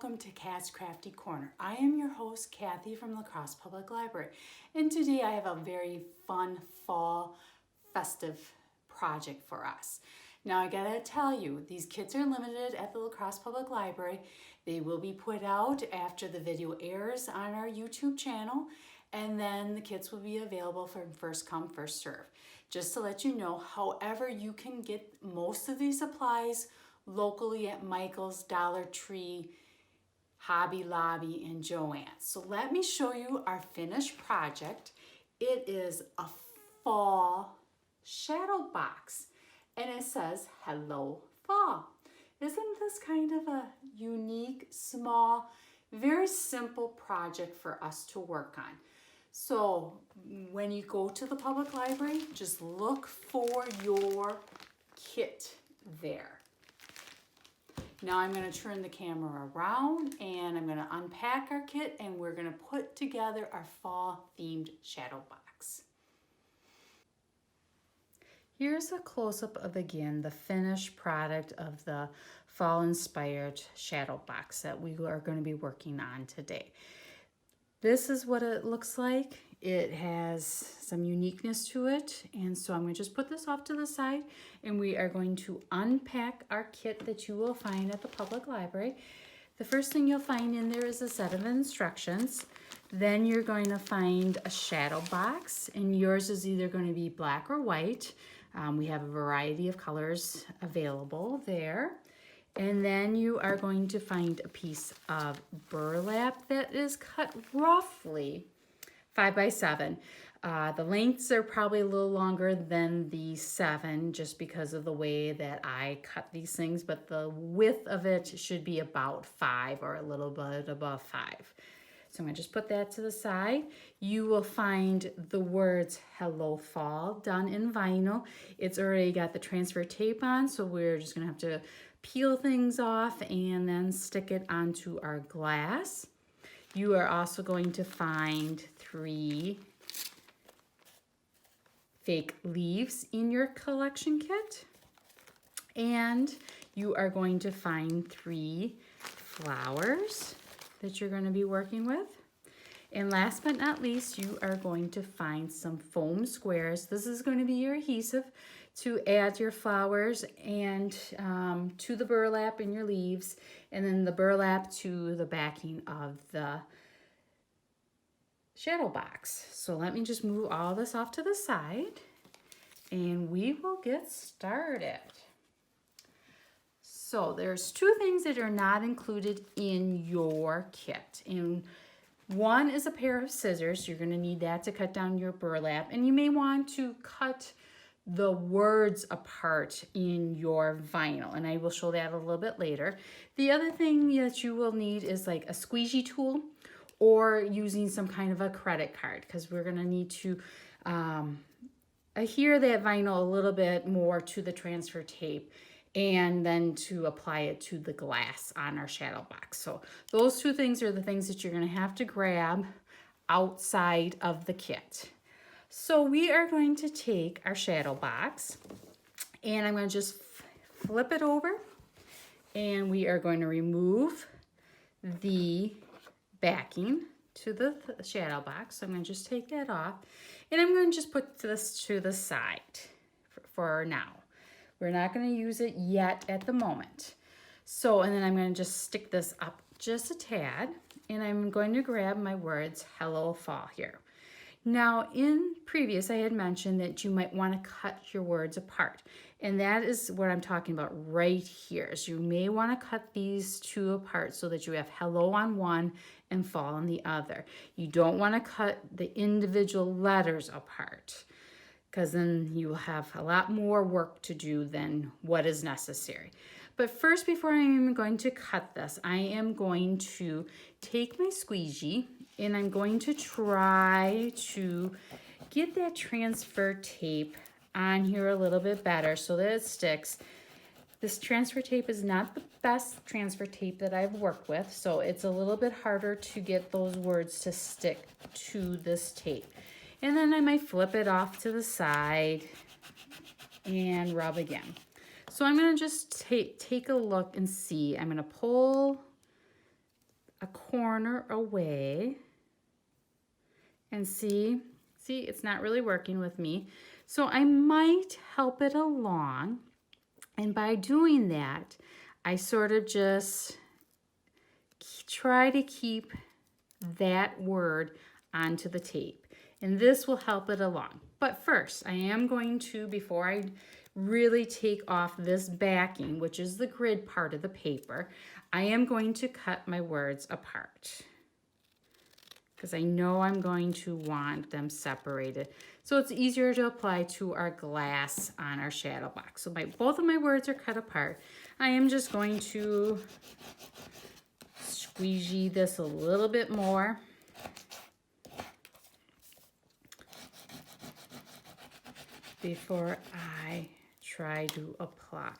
welcome to Kat's Crafty Corner. I am your host, Kathy from La Crosse Public Library, and today I have a very fun fall festive project for us. Now I gotta tell you, these kits are limited at the La Crosse Public Library. They will be put out after the video airs on our YouTube channel, and then the kits will be available for first come, first serve. Just to let you know, however, you can get most of these supplies locally at Michael's, Dollar Tree, Hobby Lobby, and Joann's. So let me show you our finished project. It is a fall shadow box, and it says, "Hello Fall." Isn't this kind of a unique, small, very simple project for us to work on? So when you go to the public library, just look for your kit there. Now I'm going to turn the camera around and I'm going to unpack our kit and we're going to put together our fall themed shadow box. Here's a close-up of, again, the finished product of the fall inspired shadow box that we are going to be working on today. This is what it looks like. It has some uniqueness to it, and so I'm going to just put this off to the side, and we are going to unpack our kit that you will find at the public library. The first thing you'll find in there is a set of instructions. Then you're going to find a shadow box, and yours is either going to be black or white. We have a variety of colors available there. And then you are going to find a piece of burlap that is cut roughly 5 by 7. The lengths are probably a little longer than the 7 just because of the way that I cut these things, but the width of it should be about 5 or a little bit above 5. So I'm going to just put that to the side. You will find the words "Hello Fall" done in vinyl. It's already got the transfer tape on, so we're just going to have to peel things off and then stick it onto our glass. You are also going to find 3 fake leaves in your collection kit. And you are going to find 3 flowers that you're going to be working with. And last but not least, you are going to find some foam squares. This is going to be your adhesive to add your flowers and to the burlap in your leaves, and then the burlap to the backing of the shadow box. So let me just move all this off to the side and we will get started. So there's 2 things that are not included in your kit. And one is a pair of scissors. You're going to need that to cut down your burlap, and you may want to cut the words apart in your vinyl, and I will show that a little bit later. The other thing that you will need is like a squeegee tool or using some kind of a credit card, because we're going to need to adhere that vinyl a little bit more to the transfer tape and then to apply it to the glass on our shadow box. So those 2 things are the things that you're going to have to grab outside of the kit. So we are going to take our shadow box and I'm going to just flip it over, and we are going to remove the backing to the shadow box. So I'm going to just take that off, and I'm going to just put this to the side for now. We're not going to use it yet at the moment. So, and then I'm going to just stick this up just a tad, and I'm going to grab my words "Hello Fall" here. Now, in previous, I had mentioned that you might want to cut your words apart, and that is what I'm talking about right here. So you may want to cut these 2 apart so that you have "hello" on one and "fall" on the other. You don't want to cut the individual letters apart, because then you will have a lot more work to do than what is necessary. But first, before I'm going to cut this, I am going to take my squeegee and I'm going to try to get that transfer tape on here a little bit better so that it sticks. This transfer tape is not the best transfer tape that I've worked with, so it's a little bit harder to get those words to stick to this tape. And then I might flip it off to the side and rub again. So I'm going to just take a look and see. I'm going to pull a corner away. And see, it's not really working with me. So I might help it along. And by doing that, I sort of just try to keep that word onto the tape. And this will help it along. But first, I am going to, before I really take off this backing, which is the grid part of the paper, I am going to cut my words apart, because I know I'm going to want them separated. So it's easier to apply to our glass on our shadow box. So both of my words are cut apart. I am just going to squeegee this a little bit more. Before I try to apply.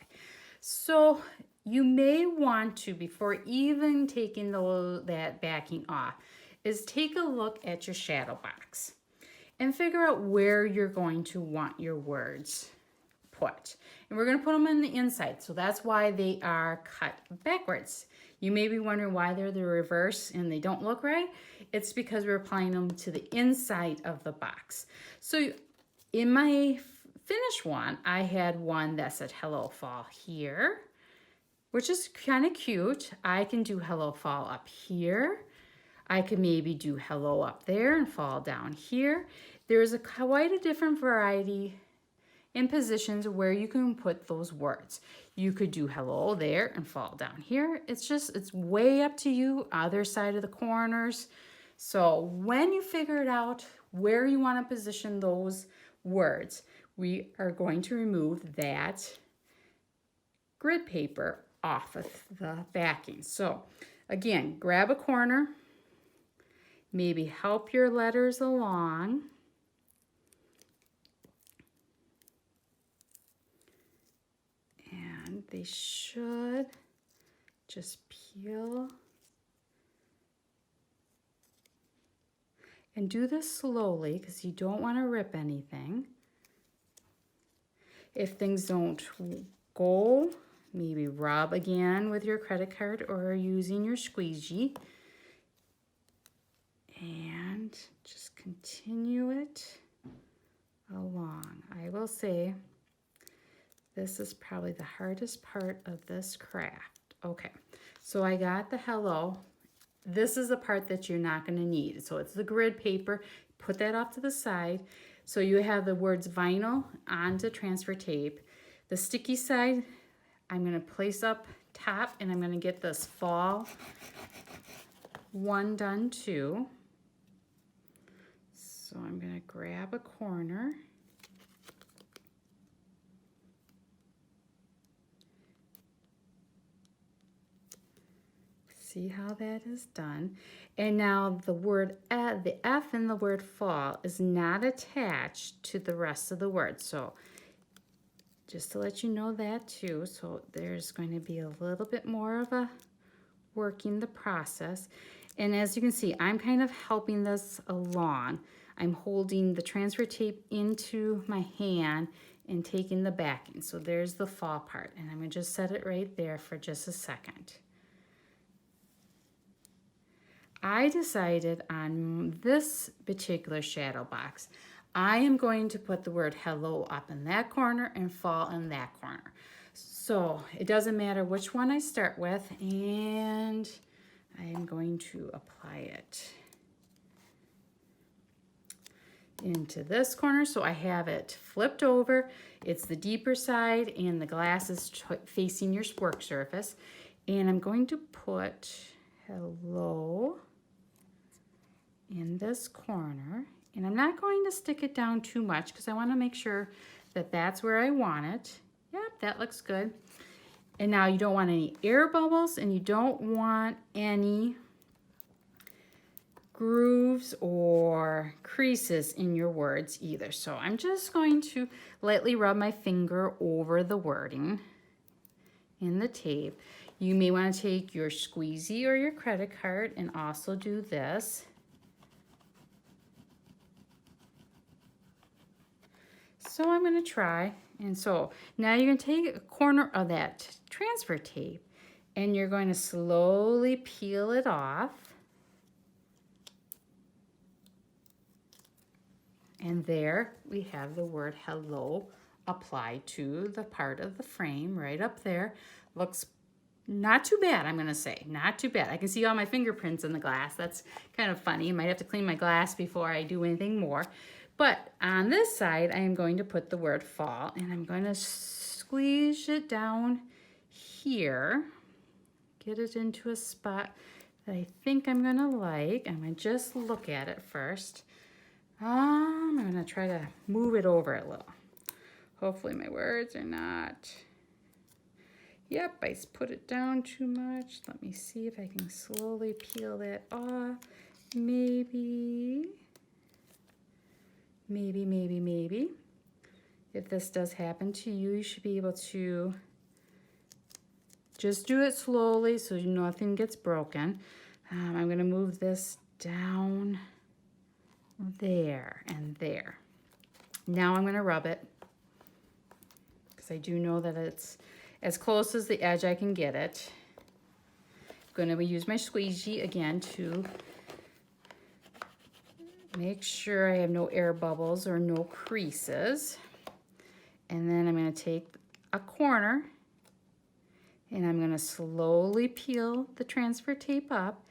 So you may want to, before even taking that backing off, is take a look at your shadow box and figure out where you're going to want your words put. And we're going to put them on the inside, so that's why they are cut backwards. You may be wondering why they're the reverse and they don't look right. It's because we're applying them to the inside of the box. So in my finished one, I had one that said Hello Fall here, which is kind of cute. I can do Hello Fall up here. I could maybe do hello up there and fall down here. There's quite a different variety in positions where you can put those words. You could do hello there and fall down here. It's way up to you, other side of the corners. So when you figure it out where you want to position those words, we are going to remove that grid paper off of the backing. So again, grab a corner, maybe help your letters along. And they should just peel. And do this slowly because you don't want to rip anything. If things don't go, maybe rub again with your credit card or using your squeegee. And just continue it along. I will say this is probably the hardest part of this craft. Okay, so I got the hello. This is the part that you're not going to need. So it's the grid paper. Put that off to the side. So you have the words vinyl onto transfer tape. The sticky side, I'm going to place up top, and I'm going to get this fall one done too. So I'm going to grab a corner. See how that is done? And now the word, the F in the word fall is not attached to the rest of the word. So just to let you know that too. So there's going to be a little bit more of a working the process. And as you can see, I'm kind of helping this along. I'm holding the transfer tape into my hand and taking the backing. So there's the fall part. And I'm going to just set it right there for just a second. I decided on this particular shadow box, I am going to put the word hello up in that corner and fall in that corner. So it doesn't matter which one I start with, and I am going to apply it into this corner. So I have it flipped over. It's the deeper side and the glass is facing your work surface. And I'm going to put hello in this corner. And I'm not going to stick it down too much because I want to make sure that that's where I want it. Yep, that looks good. And now you don't want any air bubbles and you don't want any grooves or creases in your words either. So I'm just going to lightly rub my finger over the wording in the tape. You may want to take your squeegee or your credit card and also do this. So I'm going to try. And so now you're going to take a corner of that transfer tape and you're going to slowly peel it off. And there we have the word hello applied to the part of the frame right up there. Looks not too bad, I'm gonna say, not too bad. I can see all my fingerprints in the glass. That's kind of funny. Might have to clean my glass before I do anything more. But on this side, I am going to put the word fall, and I'm going to squeeze it down here, get it into a spot that I think I'm gonna like. I'm gonna just look at it first. I'm gonna try to move it over a little. Hopefully my words are not, yep, I put it down too much. Let me see if I can slowly peel that off. Maybe. If this does happen to you, you should be able to just do it slowly so nothing gets broken. I'm gonna move this down there and there. Now I'm gonna rub it because I do know that it's as close as the edge I can get it. I'm gonna use my squeegee again to make sure I have no air bubbles or no creases. And then I'm gonna take a corner and I'm gonna slowly peel the transfer tape up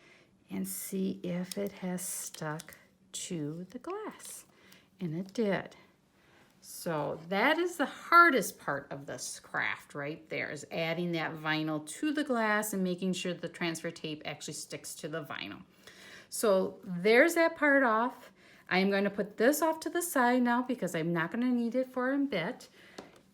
and see if it has stuck to the glass. And it did. So that is the hardest part of this craft right there, is adding that vinyl to the glass and making sure the transfer tape actually sticks to the vinyl. So there's that part off. I am going to put this off to the side now because I'm not going to need it for a bit.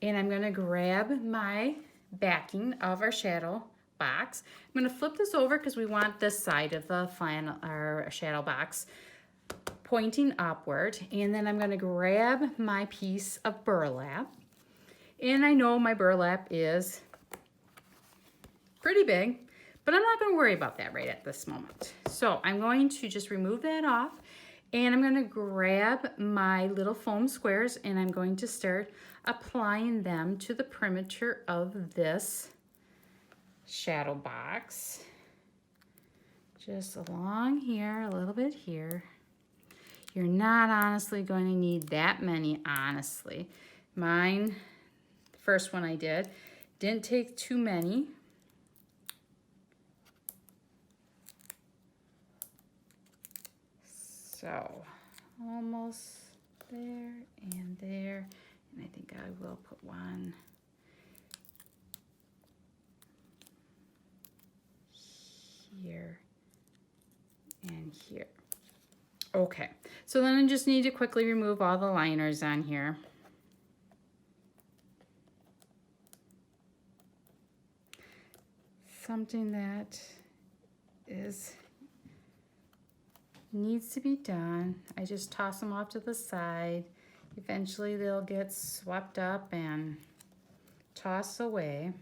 And I'm going to grab my backing of our shadow box. I'm going to flip this over because we want this side of the flannel, our shadow box, pointing upward. And then I'm going to grab my piece of burlap. And I know my burlap is pretty big, but I'm not going to worry about that right at this moment. So I'm going to just remove that off, and I'm going to grab my little foam squares and I'm going to start applying them to the perimeter of this shadow box. Just along here, a little bit here. You're not honestly going to need that many, honestly. Mine, the first one I did, didn't take too many. So, almost there and there. And I think I will put one here and here. Okay, so then I just need to quickly remove all the liners on here. Something that needs to be done. I just toss them off to the side. Eventually they'll get swept up and tossed away.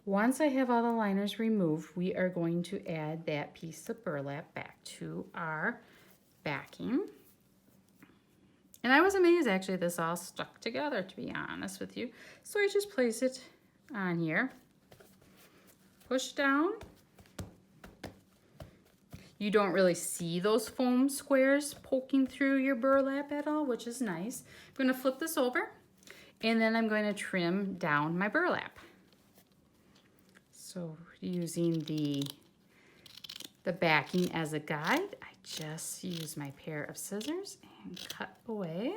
Once I have all the liners removed, we are going to add that piece of burlap back to our backing. And I was amazed actually this all stuck together, to be honest with you. So I just place it on here, push down. You don't really see those foam squares poking through your burlap at all, which is nice. I'm going to flip this over, and then I'm going to trim down my burlap. So using the backing as a guide, I just use my pair of scissors and cut away.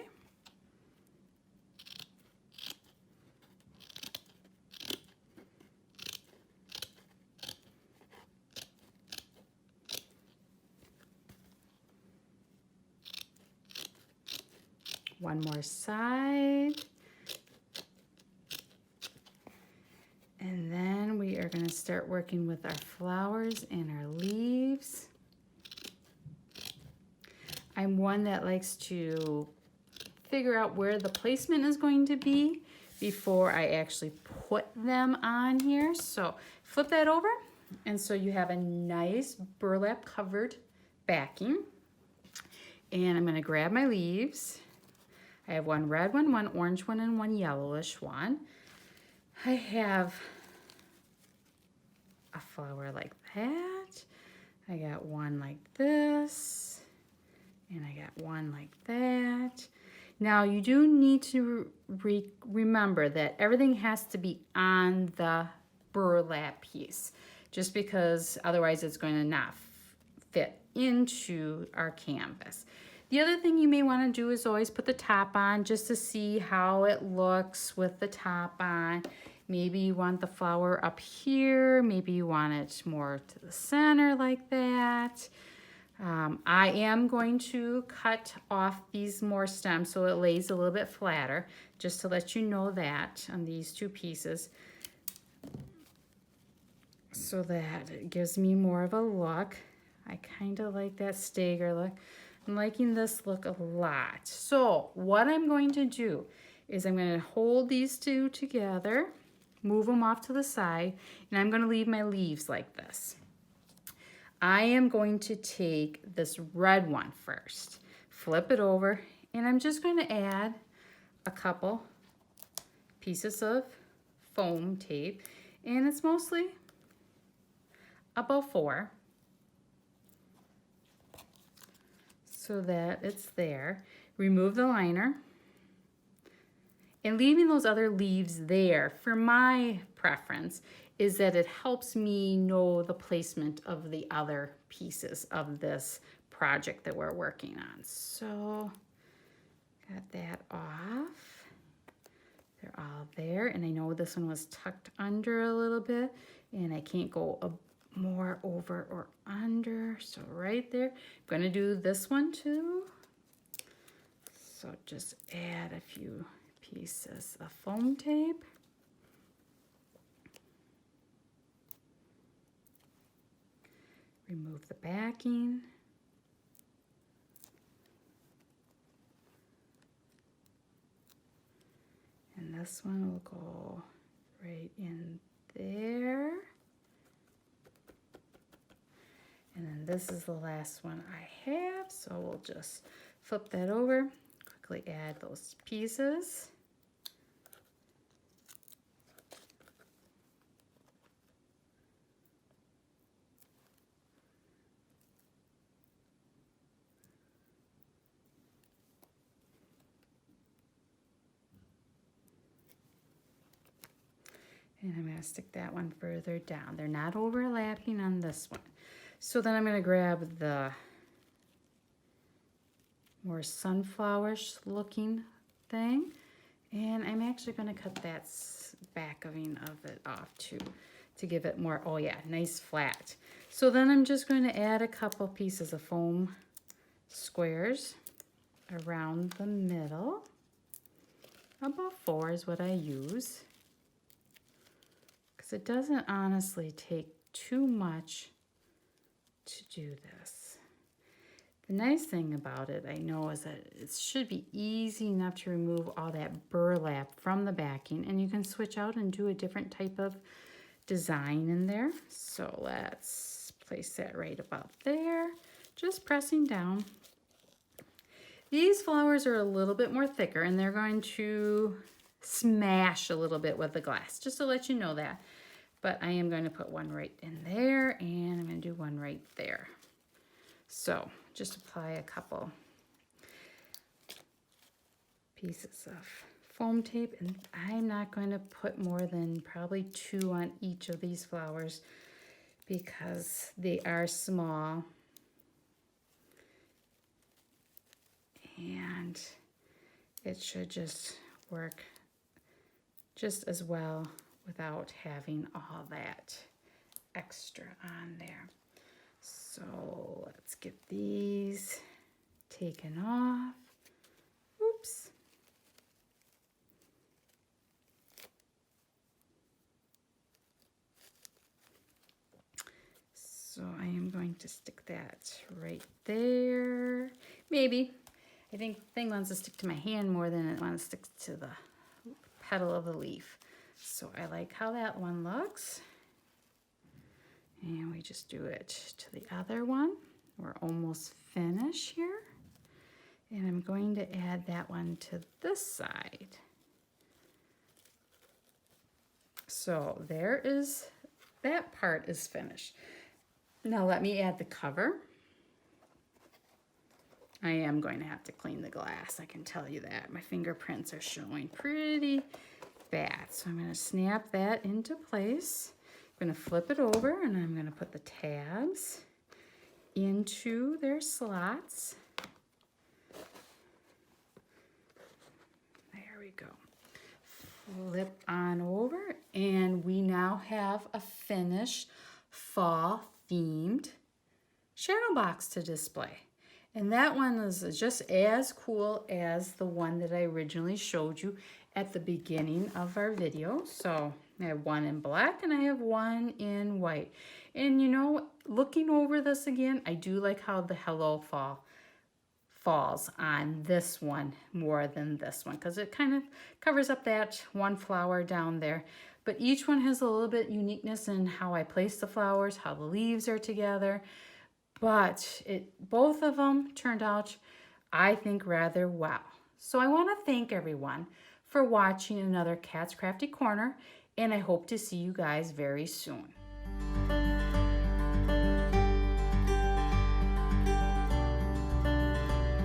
One more side. And then we are going to start working with our flowers and our leaves. I'm one that likes to figure out where the placement is going to be before I actually put them on here. So flip that over, and so you have a nice burlap covered backing. And I'm going to grab my leaves. I have one red one, one orange one, and one yellowish one. I have a flower like that. I got one like this, and I got one like that. Now you do need to remember that everything has to be on the burlap piece, just because otherwise it's going to not fit into our canvas. The other thing you may want to do is always put the top on just to see how it looks with the top on. Maybe you want the flower up here, maybe you want it more to the center like that. I am going to cut off these more stems so it lays a little bit flatter, just to let you know that on these two pieces, so that it gives me more of a look. I kind of like that stagger look. I'm liking this look a lot. So what I'm going to do is I'm going to hold these two together, move them off to the side, and I'm going to leave my leaves like this. I am going to take this red one first, flip it over, and I'm just going to add a couple pieces of foam tape, and it's mostly about 4, so that it's there. Remove the liner, and leaving those other leaves there, for my preference, is that it helps me know the placement of the other pieces of this project that we're working on. So, got that off. They're all there, and I know this one was tucked under a little bit, and I can't go more over or under, so right there. I'm gonna do this one too. So just add a few pieces of foam tape. Remove the backing. And this one will go right in there. And then this is the last one I have, so we'll just flip that over, quickly add those pieces. And I'm going to stick that one further down. They're not overlapping on this one. So then I'm going to grab the more sunflower-ish looking thing, and I'm actually going to cut that backing of it off too, to give it more, oh yeah, nice flat. So then I'm just going to add a couple pieces of foam squares around the middle. About 4 is what I use, because it doesn't honestly take too much to do this. The nice thing about it, I know, is that it should be easy enough to remove all that burlap from the backing, and you can switch out and do a different type of design in there. So let's place that right about there, just pressing down. These flowers are a little bit more thicker, and they're going to smash a little bit with the glass, just to let you know that. But I am going to put one right in there, and I'm going to do one right there. So just apply a couple pieces of foam tape, and I'm not going to put more than probably 2 on each of these flowers because they are small. And it should just work just as well without having all that extra on there. So let's get these taken off. Oops. So I am going to stick that right there. Maybe. I think the thing wants to stick to my hand more than it wants to stick to the petal of the leaf. So I like how that one looks. And we just do it to the other one. We're almost finished here. And I'm going to add that one to this side. So there is, that part is finished. Now let me add the cover. I am going to have to clean the glass, I can tell you that. My fingerprints are showing pretty bad. So I'm going to snap that into place. I'm going to flip it over and I'm going to put the tabs into their slots. There we go. Flip on over and we now have a finished fall themed shadow box to display. And that one is just as cool as the one that I originally showed you at the beginning of our video. So I have one in black and I have one in white. And you know, looking over this again, I do like how the Hello Fall falls on this one more than this one because it kind of covers up that one flower down there. But each one has a little bit uniqueness in how I place the flowers, how the leaves are together. But both of them turned out, I think, rather well. So I want to thank everyone for watching another Kat's Crafty Corner, and I hope to see you guys very soon.